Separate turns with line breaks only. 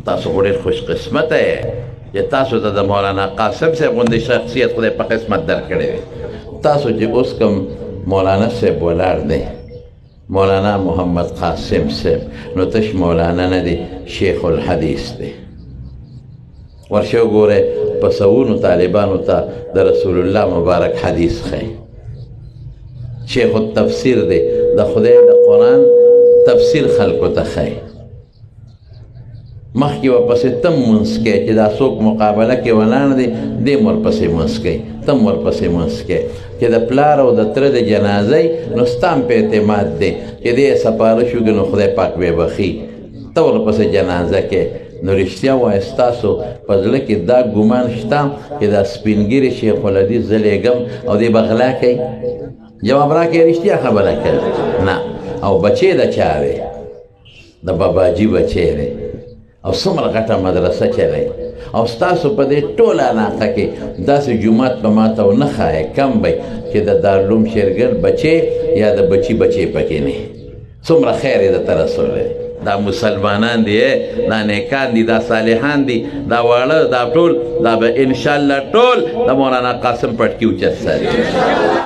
تاسو ډېر خوش قسمته یې چې تاسو ته د مولانا قاسم صاحب غوندې شخصیت خدای په قسمت درکړی دی. تاسو چې اوس کوم مولانا صاحب ولاړ دی، مولانا محمد قاسم صاحب، نو تش مولانا نه دی، شیخ الحدیث دی. ورشه وګورئ په سوونو طالبانو ته د رسول الله مبارک حدیث ښیي. شیخ التفسیر دی، د خدای د قرآن تفسیر خلکو ته ښیي. مخکې ورپسې تم منځ کوې چې دا څوک مقابله کې ولاړ دی، دې م ورپسې منځ کوي، تم ورپسې منځ کوې چې د پلار او د تره د جنازه نو ستا هم په اعتماد دی چې دې سپاره شوګي نو خدای پاک به بخي، ته ورپسې جنازه کوې. نو رښتیا وایه ستاسو په زړه کې دا ګمان شته چې دا سپین ږیري شیخ الحدیث زه لېږم او دې به غلا کوي؟ جواب راکړئ، رښتیا خبره کوي؟ نه. او بچی د چا دی؟ د باباجي بچی دی او څومره غټه مدرسه چلی، او ستاسو په دې ټوله علاقه کې داسې جومات به ما ته ونه ښایې کم دی چې د دارالعلوم شیرګل بچی یا د بچي بچی پکې نه. څومره خیر یې درته رسولی. دا مسلمانان دي، دا نیکان دي، دا صالحان دي، دا واړه دا ټول دا به انشاءالله ټول د مولانا قاسم پټکي اوچت ساتي.